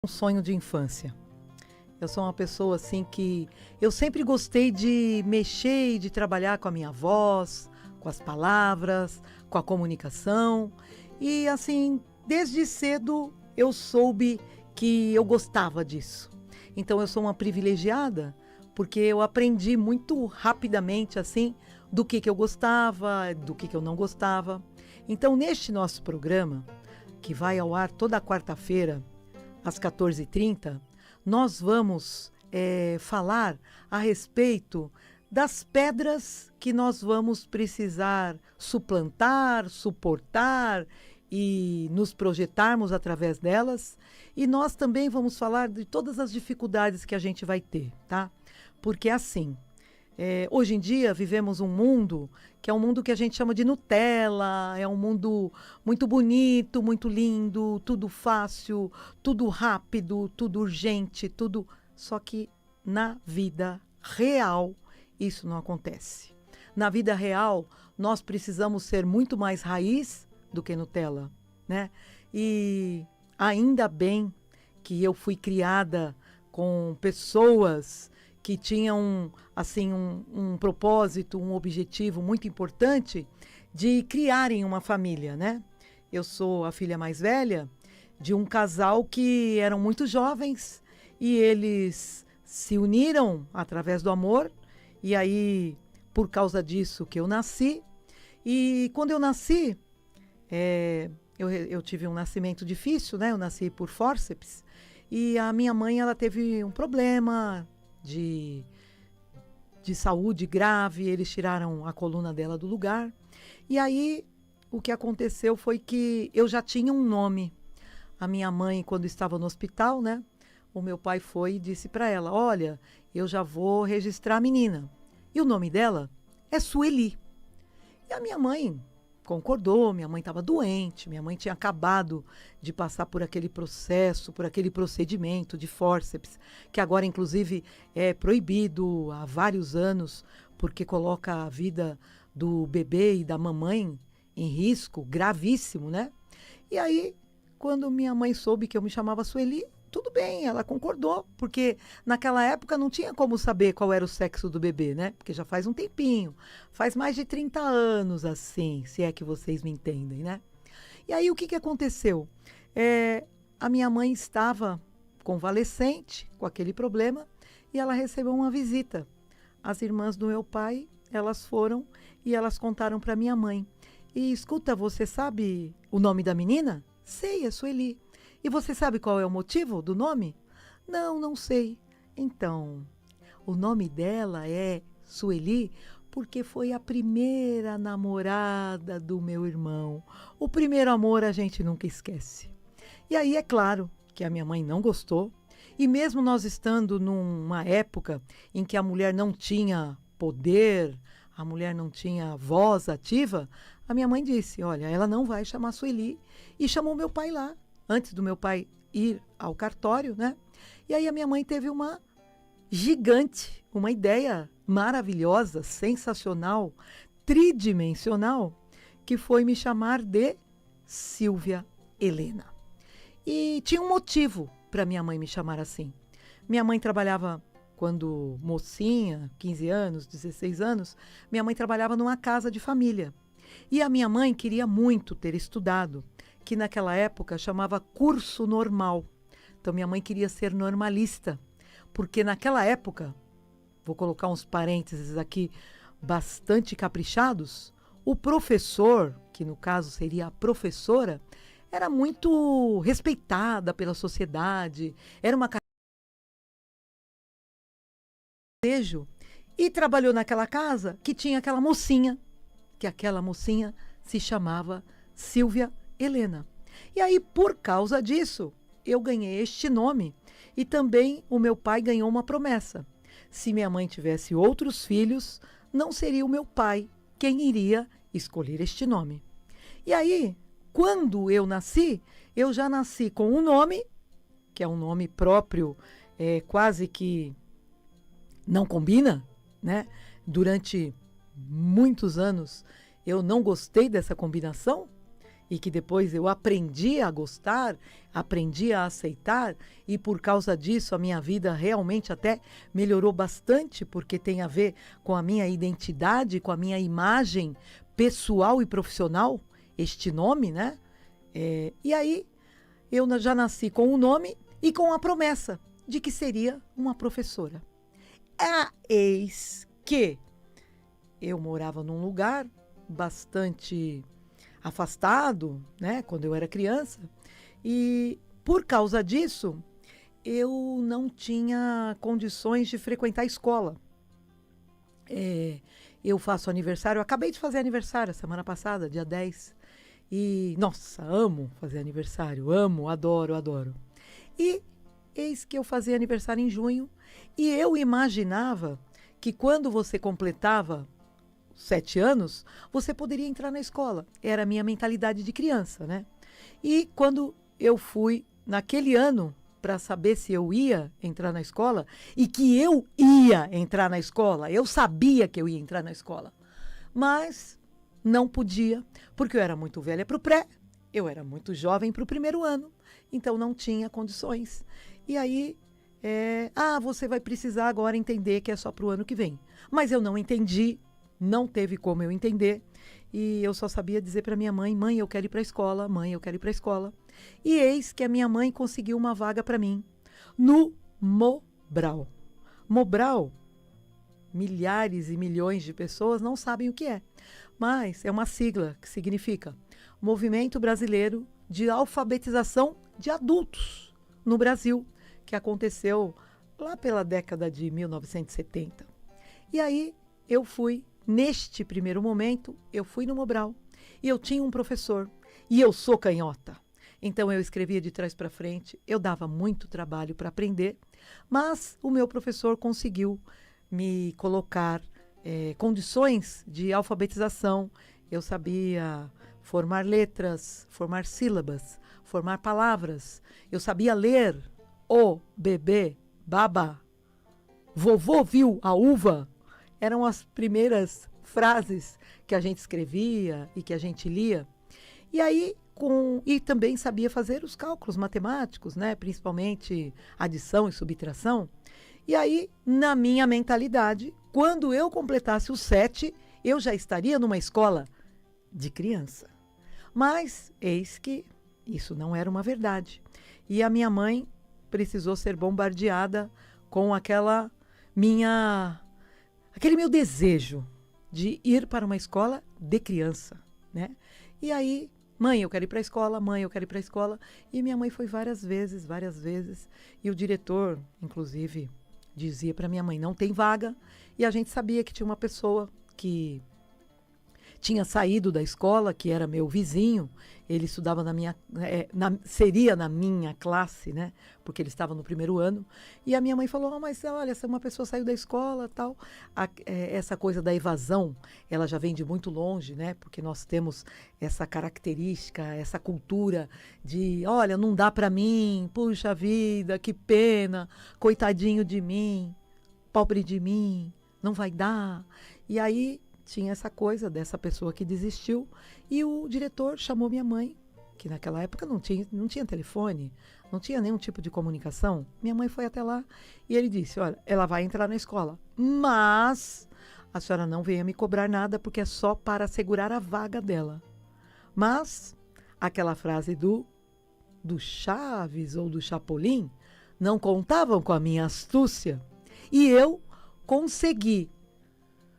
Um sonho de infância. Eu sou uma pessoa assim que eu sempre gostei de mexer e de trabalhar com a minha voz, com as palavras, com a comunicação. E assim, desde cedo eu soube que eu gostava disso. Então eu sou uma privilegiada porque eu aprendi muito rapidamente assim do que eu gostava, do que eu não gostava. Então neste nosso programa, que vai ao ar toda quarta-feira, às 14h30, nós vamos falar a respeito das pedras que nós vamos precisar suplantar, suportar e nos projetarmos através delas. E nós também vamos falar de todas as dificuldades que a gente vai ter, tá? Porque assim, hoje em dia vivemos um mundo que é um mundo que a gente chama de Nutella, é um mundo muito bonito, muito lindo, tudo fácil, tudo rápido, tudo urgente, tudo. Só que na vida real isso não acontece. Na vida real nós precisamos ser muito mais raiz do que Nutella, né? E ainda bem que eu fui criada com pessoas que tinham assim um propósito, um objetivo muito importante de criarem uma família, né? Eu sou a filha mais velha de um casal que eram muito jovens e eles se uniram através do amor e aí por causa disso que eu nasci. E quando eu nasci, eu tive um nascimento difícil, né? Eu nasci por fórceps e a minha mãe ela teve um problema de saúde grave, eles tiraram a coluna dela do lugar. E aí, o que aconteceu foi que eu já tinha um nome. A minha mãe, quando estava no hospital, né? O meu pai foi e disse para ela, olha, eu já vou registrar a menina. E o nome dela é Sueli. E a minha mãe concordou, minha mãe estava doente, minha mãe tinha acabado de passar por aquele processo, por aquele procedimento de fórceps, que agora inclusive é proibido há vários anos, porque coloca a vida do bebê e da mamãe em risco gravíssimo, né? E aí, quando minha mãe soube que eu me chamava Sueli, tudo bem, ela concordou, porque naquela época não tinha como saber qual era o sexo do bebê, né? Porque já faz um tempinho, faz mais de 30 anos assim, se é que vocês me entendem, né? E aí o que aconteceu? A minha mãe estava convalescente com aquele problema e ela recebeu uma visita. As irmãs do meu pai, elas foram e elas contaram para minha mãe. E escuta, você sabe o nome da menina? Sei, é Sueli. E você sabe qual é o motivo do nome? Não, não sei. Então, o nome dela é Sueli porque foi a primeira namorada do meu irmão. O primeiro amor a gente nunca esquece. E aí é claro que a minha mãe não gostou. E mesmo nós estando numa época em que a mulher não tinha poder, a mulher não tinha voz ativa, a minha mãe disse, olha, ela não vai chamar Sueli. E chamou meu pai lá. Antes do meu pai ir ao cartório, né? E aí a minha mãe teve uma gigante, uma ideia maravilhosa, sensacional, tridimensional, que foi me chamar de Silvia Helena. E tinha um motivo para minha mãe me chamar assim. Minha mãe trabalhava, quando mocinha, 15 anos, 16 anos, minha mãe trabalhava numa casa de família. E a minha mãe queria muito ter estudado, que naquela época chamava curso normal. Então minha mãe queria ser normalista, porque naquela época, vou colocar uns parênteses aqui bastante caprichados, o professor, que no caso seria a professora, era muito respeitada pela sociedade, era uma desejo, e trabalhou naquela casa que tinha aquela mocinha, que aquela mocinha se chamava Silvia Helena. E aí, por causa disso, eu ganhei este nome e também o meu pai ganhou uma promessa. Se minha mãe tivesse outros filhos, não seria o meu pai quem iria escolher este nome. E aí, quando eu nasci, eu já nasci com um nome, que é um nome próprio, quase que não combina, né? Durante muitos anos eu não gostei dessa combinação. e que depois eu aprendi a gostar, aprendi a aceitar, e por causa disso a minha vida realmente até melhorou bastante, porque tem a ver com a minha identidade, com a minha imagem pessoal e profissional, este nome, né? E aí eu já nasci com o nome e com a promessa de que seria uma professora. Eis que eu morava num lugar bastante afastado, né, quando eu era criança, e por causa disso eu não tinha condições de frequentar a escola. Eu faço aniversário, eu acabei de fazer aniversário semana passada, dia 10, e nossa, amo fazer aniversário, amo, adoro, adoro. E eis que eu fazia aniversário em junho, e eu imaginava que quando você completava 7 anos, você poderia entrar na escola. Era a minha mentalidade de criança, né? E quando eu fui naquele ano para saber se eu ia entrar na escola, e que eu ia entrar na escola, eu sabia que eu ia entrar na escola, mas não podia, porque eu era muito velha para o pré, eu era muito jovem para o primeiro ano, então não tinha condições. E aí, você vai precisar agora entender que é só para o ano que vem. Mas eu não entendi, não teve como eu entender, e eu só sabia dizer para minha mãe: mãe, eu quero ir para a escola, mãe, eu quero ir para a escola. E eis que a minha mãe conseguiu uma vaga para mim no Mobral. Mobral, milhares e milhões de pessoas não sabem o que é, mas é uma sigla que significa Movimento Brasileiro de Alfabetização de Adultos no Brasil, que aconteceu lá pela década de 1970. E aí eu fui, neste primeiro momento, eu fui no Mobral e eu tinha um professor, e eu sou canhota. Então eu escrevia de trás para frente, eu dava muito trabalho para aprender, mas o meu professor conseguiu me colocar condições de alfabetização. Eu sabia formar letras, formar sílabas, formar palavras. Eu sabia ler o, bebê, baba, vovô viu a uva. Eram as primeiras frases que a gente escrevia e que a gente lia. E aí, e também sabia fazer os cálculos matemáticos, né? Principalmente adição e subtração. E aí, na minha mentalidade, quando eu completasse os 7, eu já estaria numa escola de criança. Mas eis que isso não era uma verdade. E a minha mãe precisou ser bombardeada com aquele meu desejo de ir para uma escola de criança, né? E aí, mãe, eu quero ir para a escola, mãe, eu quero ir para a escola. E minha mãe foi várias vezes. E o diretor, inclusive, dizia para minha mãe: não tem vaga. E a gente sabia que tinha uma pessoa que tinha saído da escola, que era meu vizinho. Ele estudava seria na minha classe, né? Porque ele estava no primeiro ano. E a minha mãe falou: mas olha, se uma pessoa saiu da escola, tal. Essa coisa da evasão, ela já vem de muito longe, né? Porque nós temos essa característica, essa cultura de: olha, não dá para mim, puxa vida, que pena, coitadinho de mim, pobre de mim, não vai dar. E aí tinha essa coisa dessa pessoa que desistiu, e o diretor chamou minha mãe, que naquela época não tinha telefone, não tinha nenhum tipo de comunicação. Minha mãe foi até lá e ele disse: olha, ela vai entrar na escola, mas a senhora não venha me cobrar nada, porque é só para assegurar a vaga dela. Mas aquela frase do Chaves ou do Chapolin não contavam com a minha astúcia, e eu consegui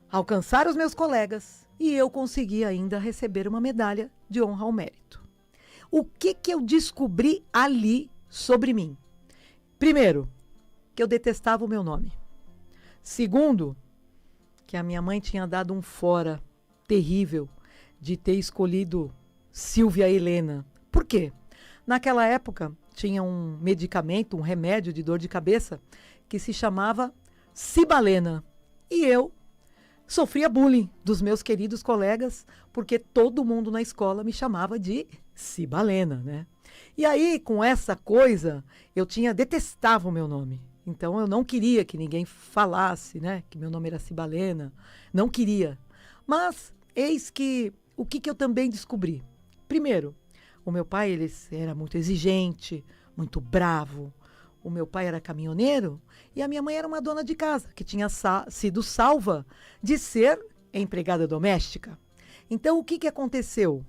alcançar os meus colegas, e eu consegui ainda receber uma medalha de honra ao mérito. O que eu descobri ali sobre mim? Primeiro, que eu detestava o meu nome. Segundo, que a minha mãe tinha dado um fora terrível de ter escolhido Silvia Helena. Por quê? Naquela época tinha um medicamento, um remédio de dor de cabeça que se chamava Cibalena. E eu sofria bullying dos meus queridos colegas, porque todo mundo na escola me chamava de Cibalena, né? E aí, com essa coisa, detestava o meu nome. Então, eu não queria que ninguém falasse, né, que meu nome era Cibalena. Não queria. Mas, eis que, o que eu também descobri? Primeiro, O meu pai, ele era muito exigente, muito bravo. O meu pai era caminhoneiro e a minha mãe era uma dona de casa, que tinha sido salva de ser empregada doméstica. Então, o que que aconteceu?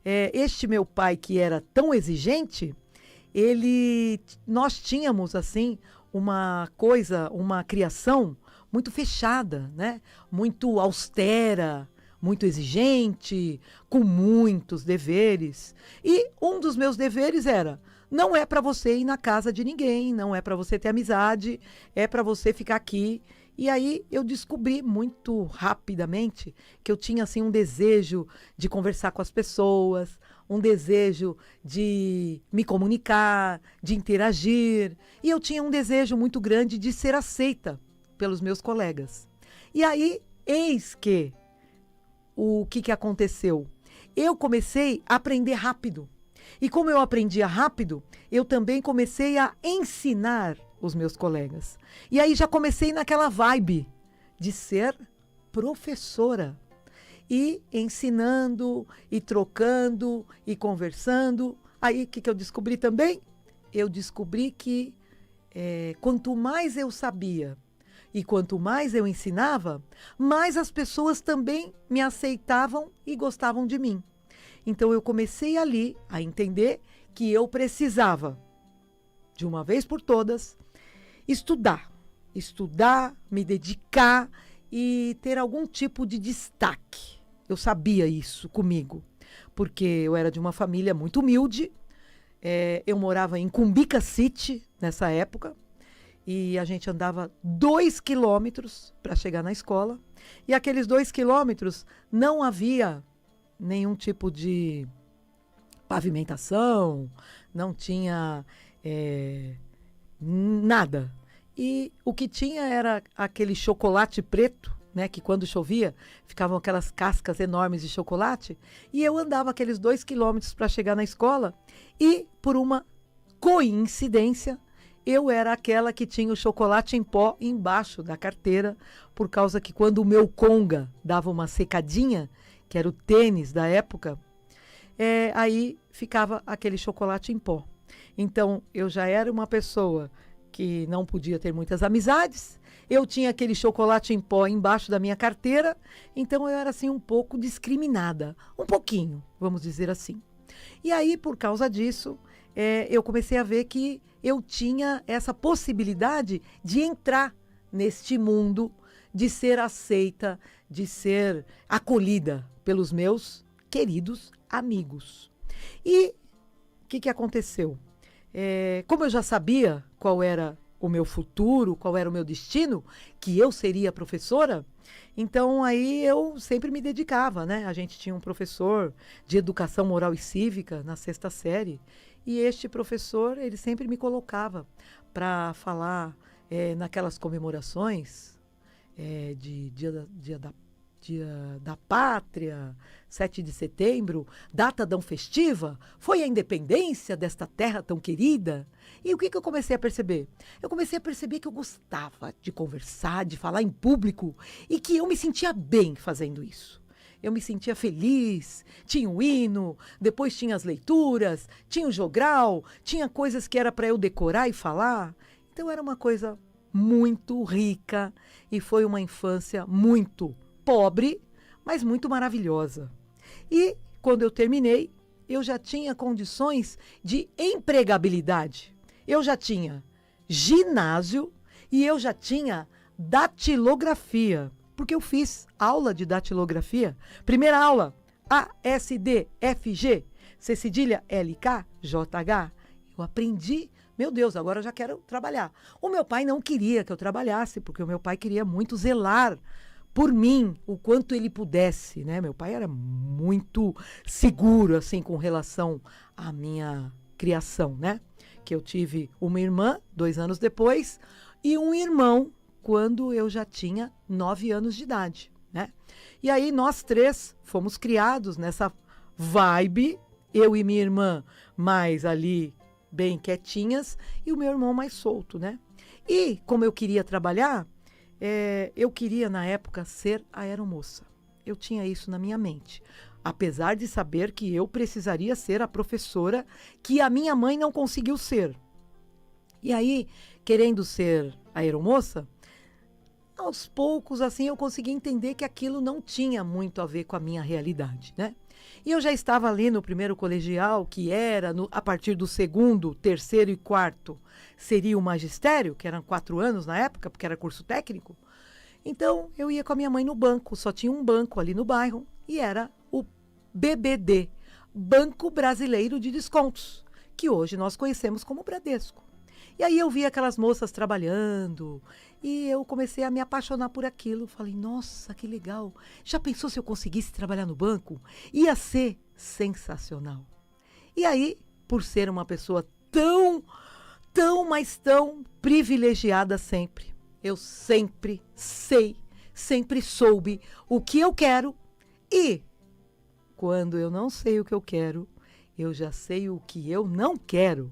Este meu pai, que era tão exigente, nós tínhamos, assim, uma criação muito fechada, né? Muito austera, muito exigente, com muitos deveres. E um dos meus deveres era: não é para você ir na casa de ninguém, não é para você ter amizade, é para você ficar aqui. E aí eu descobri muito rapidamente que eu tinha assim um desejo de conversar com as pessoas, um desejo de me comunicar, de interagir, e eu tinha um desejo muito grande de ser aceita pelos meus colegas. E aí, eis que o que aconteceu? Eu comecei a aprender rápido. E como eu aprendia rápido, eu também comecei a ensinar os meus colegas. E aí já comecei naquela vibe de ser professora. E ensinando, e trocando, e conversando. Aí o que eu descobri também? Eu descobri que quanto mais eu sabia e quanto mais eu ensinava, mais as pessoas também me aceitavam e gostavam de mim. Então eu comecei ali a entender que eu precisava, de uma vez por todas, estudar, me dedicar e ter algum tipo de destaque. Eu sabia isso comigo, porque eu era de uma família muito humilde, eu morava em Cumbica City nessa época, e a gente andava 2 quilômetros para chegar na escola, e aqueles 2 quilômetros não havia nenhum tipo de pavimentação, não tinha nada. E o que tinha era aquele chocolate preto, né, que quando chovia ficavam aquelas cascas enormes de chocolate, e eu andava aqueles 2 quilômetros para chegar na escola, e por uma coincidência eu era aquela que tinha o chocolate em pó embaixo da carteira, por causa que quando o meu conga dava uma secadinha, que era o tênis da época, aí ficava aquele chocolate em pó. Então, eu já era uma pessoa que não podia ter muitas amizades, eu tinha aquele chocolate em pó embaixo da minha carteira, então eu era assim um pouco discriminada, um pouquinho, vamos dizer assim. E aí, por causa disso, eu comecei a ver que eu tinha essa possibilidade de entrar neste mundo, de ser aceita, de ser acolhida pelos meus queridos amigos. E o que aconteceu? Como eu já sabia qual era o meu futuro, qual era o meu destino, que eu seria professora, então aí eu sempre me dedicava, né? A gente tinha um professor de educação moral e cívica na 6ª série, e este professor, ele sempre me colocava para falar naquelas comemorações de Dia da Pátria, 7 de setembro, data tão festiva, foi a independência desta terra tão querida. E o que eu comecei a perceber? Eu comecei a perceber que eu gostava de conversar, de falar em público, e que eu me sentia bem fazendo isso. Eu me sentia feliz, tinha o hino, depois tinha as leituras, tinha o jogral, tinha coisas que era para eu decorar e falar. Então era uma coisa muito rica e foi uma infância muito pobre, mas muito maravilhosa. E quando eu terminei, eu já tinha condições de empregabilidade. Eu já tinha ginásio e eu já tinha datilografia, porque eu fiz aula de datilografia. Primeira aula, A, S, D, F, G, C cedilha, L, K, J, H. Eu aprendi. Meu Deus, agora eu já quero trabalhar. O meu pai não queria que eu trabalhasse, porque o meu pai queria muito zelar por mim, o quanto ele pudesse, né? Meu pai era muito seguro, assim, com relação à minha criação, né? Que eu tive uma irmã 2 anos depois e um irmão quando eu já tinha 9 anos de idade, né? E aí nós 3 fomos criados nessa vibe, eu e minha irmã mais ali bem quietinhas e o meu irmão mais solto, né? E como eu queria trabalhar, eu queria na época ser aeromoça. Eu tinha isso na minha mente. apesar de saber que eu precisaria ser a professora que a minha mãe não conseguiu ser. E aí, querendo ser aeromoça, aos poucos, assim, eu consegui entender que aquilo não tinha muito a ver com a minha realidade, né? E eu já estava ali no primeiro colegial, que era, a partir do segundo, terceiro e quarto, seria o magistério, que eram 4 anos na época, porque era curso técnico. Então, eu ia com a minha mãe no banco, só tinha um banco ali no bairro, e era o BBD, Banco Brasileiro de Descontos, que hoje nós conhecemos como Bradesco. E aí eu vi aquelas moças trabalhando e eu comecei a me apaixonar por aquilo. Falei, nossa, que legal. Já pensou se eu conseguisse trabalhar no banco? Ia ser sensacional. E aí, por ser uma pessoa mas tão privilegiada sempre, eu sempre sei, sempre soube o que eu quero e quando eu não sei o que eu quero, eu já sei o que eu não quero.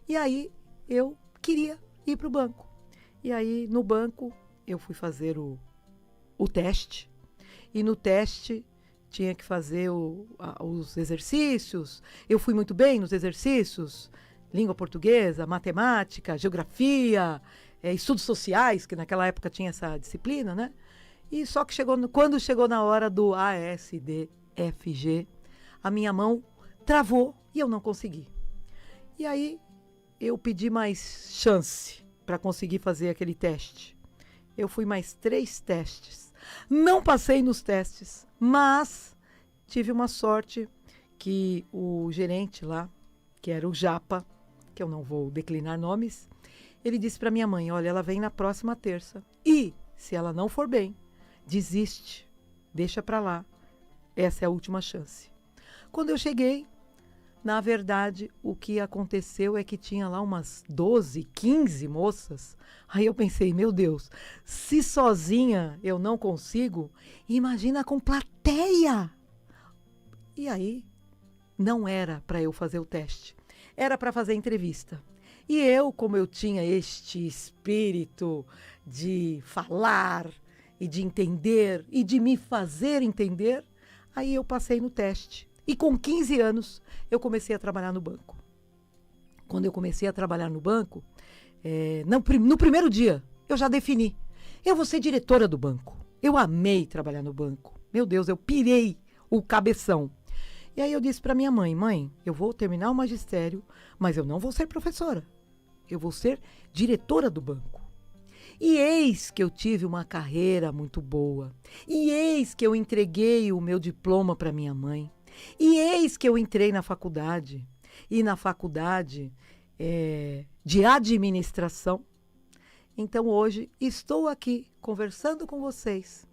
E aí, eu queria ir para o banco. E aí, no banco, eu fui fazer o teste. E no teste, tinha que fazer os exercícios. Eu fui muito bem nos exercícios. Língua portuguesa, matemática, geografia, estudos sociais, que naquela época tinha essa disciplina, né? E só que quando chegou na hora do A, S, D, F, G, a minha mão travou e eu não consegui. E aí, eu pedi mais chance para conseguir fazer aquele teste. Eu fui mais 3 testes. Não passei nos testes, mas tive uma sorte que o gerente lá, que era o Japa, que eu não vou declinar nomes, ele disse para minha mãe, olha, ela vem na próxima terça. E, se ela não for bem, desiste, deixa para lá. Essa é a última chance. Quando eu cheguei, na verdade, o que aconteceu é que tinha lá umas 12, 15 moças. Aí eu pensei, meu Deus, se sozinha eu não consigo, imagina com plateia. E aí, não era para eu fazer o teste, era para fazer a entrevista. E eu, como eu tinha este espírito de falar e de entender e de me fazer entender, aí eu passei no teste. E com 15 anos, eu comecei a trabalhar no banco. Quando eu comecei a trabalhar no banco, no primeiro dia, eu já defini. Eu vou ser diretora do banco. Eu amei trabalhar no banco. Meu Deus, eu pirei o cabeção. E aí eu disse para minha mãe, mãe, eu vou terminar o magistério, mas eu não vou ser professora. Eu vou ser diretora do banco. E eis que eu tive uma carreira muito boa. E eis que eu entreguei o meu diploma para minha mãe. E eis que eu entrei na faculdade, e na faculdade de administração. Então hoje estou aqui conversando com vocês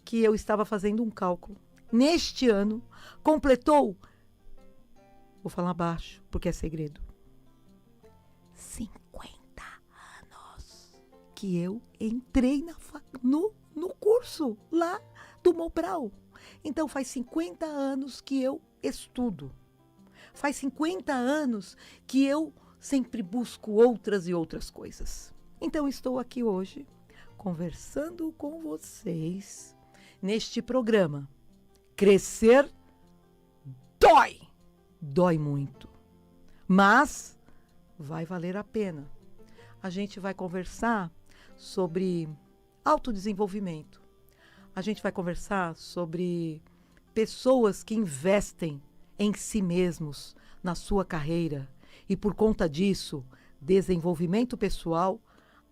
que eu estava fazendo um cálculo. Neste ano completou, vou falar baixo porque é segredo, 50 anos que eu entrei no curso lá do Mobral. Então, faz 50 anos que eu estudo. Faz 50 anos que eu sempre busco outras e outras coisas. Então, estou aqui hoje conversando com vocês neste programa. Crescer dói. Dói muito. Mas vai valer a pena. A gente vai conversar sobre autodesenvolvimento. A gente vai conversar sobre pessoas que investem em si mesmos, na sua carreira. E por conta disso, desenvolvimento pessoal,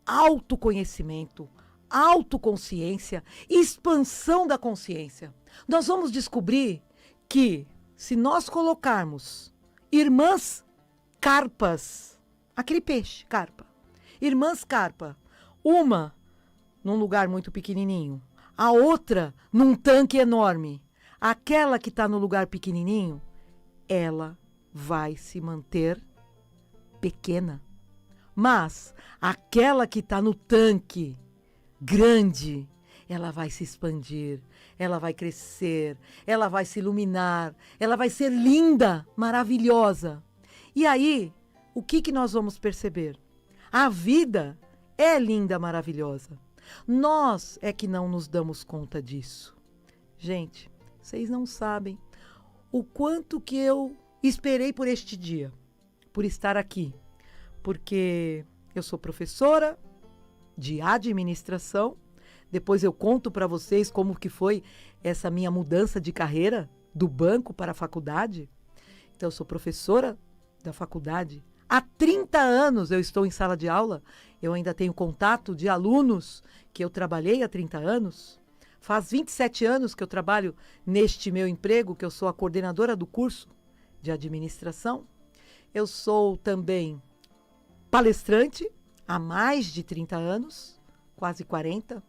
autoconhecimento, autoconsciência, expansão da consciência. Nós vamos descobrir que se nós colocarmos irmãs carpas, aquele peixe, carpa, irmãs carpa, uma num lugar muito pequenininho, a outra num tanque enorme. Aquela que está no lugar pequenininho, ela vai se manter pequena. Mas aquela que está no tanque grande, ela vai se expandir, ela vai crescer, ela vai se iluminar, ela vai ser linda, maravilhosa. E aí, o que nós vamos perceber? A vida é linda, maravilhosa. Nós é que não nos damos conta disso. Gente, vocês não sabem o quanto que eu esperei por este dia, por estar aqui, porque eu sou professora de administração. Depois eu conto para vocês como que foi essa minha mudança de carreira do banco para a faculdade. Então, eu sou professora da faculdade. Há 30 anos eu estou em sala de aula. Eu ainda tenho contato de alunos que eu trabalhei há 30 anos. Faz 27 anos que eu trabalho neste meu emprego, que eu sou a coordenadora do curso de administração. Eu sou também palestrante há mais de 30 anos, quase 40.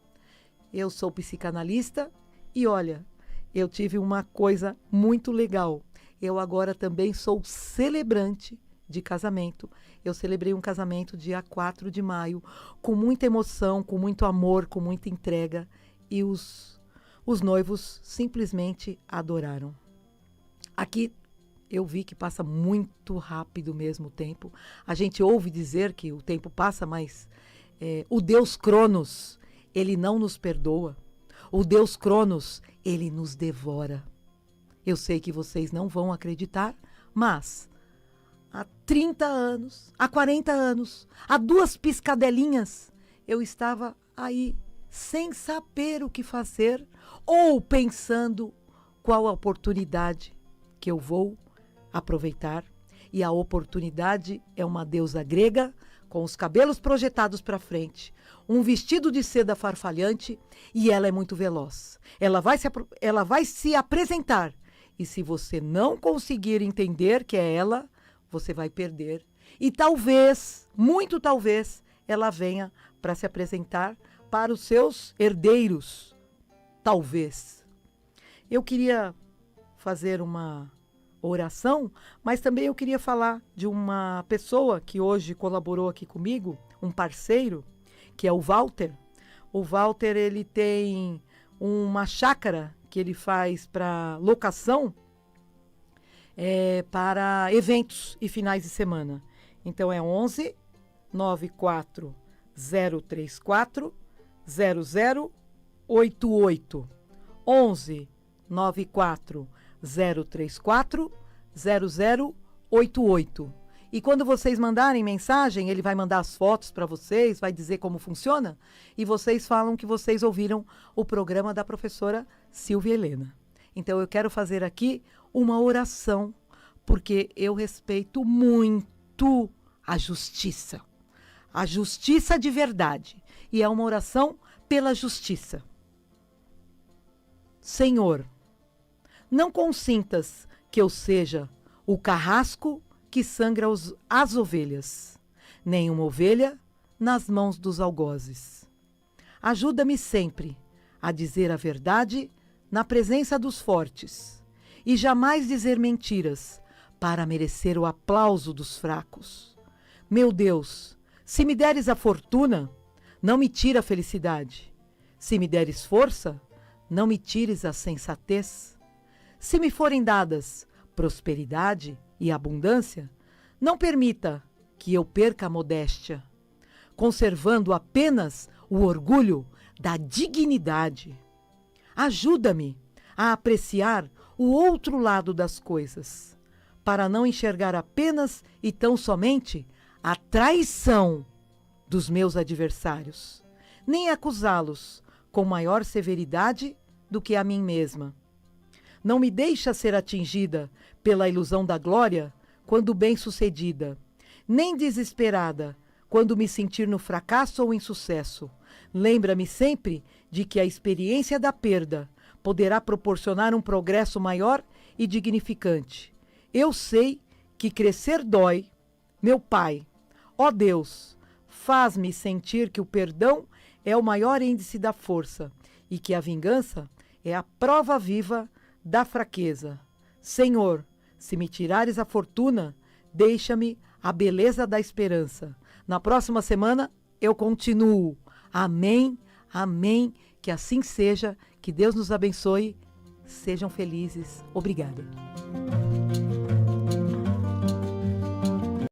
Eu sou psicanalista e olha, eu tive uma coisa muito legal. Eu agora também sou celebrante de casamento. Eu celebrei um casamento dia 4 de maio, com muita emoção, com muito amor, com muita entrega. E os noivos simplesmente adoraram. Aqui eu vi que passa muito rápido mesmo o tempo. A gente ouve dizer que o tempo passa, mas o Deus Cronos, ele não nos perdoa. O Deus Cronos, ele nos devora. Eu sei que vocês não vão acreditar, mas há 30 anos, há 40 anos, há 2 piscadelinhas, eu estava aí sem saber o que fazer ou pensando qual a oportunidade que eu vou aproveitar. E a oportunidade é uma deusa grega com os cabelos projetados para frente, um vestido de seda farfalhante e ela é muito veloz. Ela vai se apresentar e se você não conseguir entender que é ela, você vai perder. E talvez, muito talvez, ela venha para se apresentar para os seus herdeiros. Talvez. Eu queria fazer uma oração, mas também eu queria falar de uma pessoa que hoje colaborou aqui comigo, um parceiro, que é o Walter. O Walter, ele tem uma chácara que ele faz para locação para eventos e finais de semana. Então é 11 94 034 0088. 11 94 034 0088. E quando vocês mandarem mensagem, ele vai mandar as fotos para vocês, vai dizer como funciona, e vocês falam que vocês ouviram o programa da professora Silvia Helena. Então eu quero fazer aqui uma oração, porque eu respeito muito a justiça de verdade, e é uma oração pela justiça. Senhor, não consintas que eu seja o carrasco que sangra as ovelhas, nem uma ovelha nas mãos dos algozes. Ajuda-me sempre a dizer a verdade na presença dos fortes, e jamais dizer mentiras para merecer o aplauso dos fracos. Meu Deus, se me deres a fortuna, não me tira a felicidade. Se me deres força, não me tires a sensatez. Se me forem dadas prosperidade e abundância, não permita que eu perca a modéstia, conservando apenas o orgulho da dignidade. Ajuda-me a apreciar o outro lado das coisas, para não enxergar apenas e tão somente a traição dos meus adversários, nem acusá-los com maior severidade do que a mim mesma. Não me deixa ser atingida pela ilusão da glória quando bem-sucedida, nem desesperada quando me sentir no fracasso ou insucesso. Lembra-me sempre de que a experiência da perda poderá proporcionar um progresso maior e dignificante. Eu sei que crescer dói. Meu Pai, ó Deus, faz-me sentir que o perdão é o maior índice da força e que a vingança é a prova viva da fraqueza. Senhor, se me tirares a fortuna, deixa-me a beleza da esperança. Na próxima semana eu continuo. Amém, amém, que assim seja, que Deus nos abençoe. Sejam felizes. Obrigada.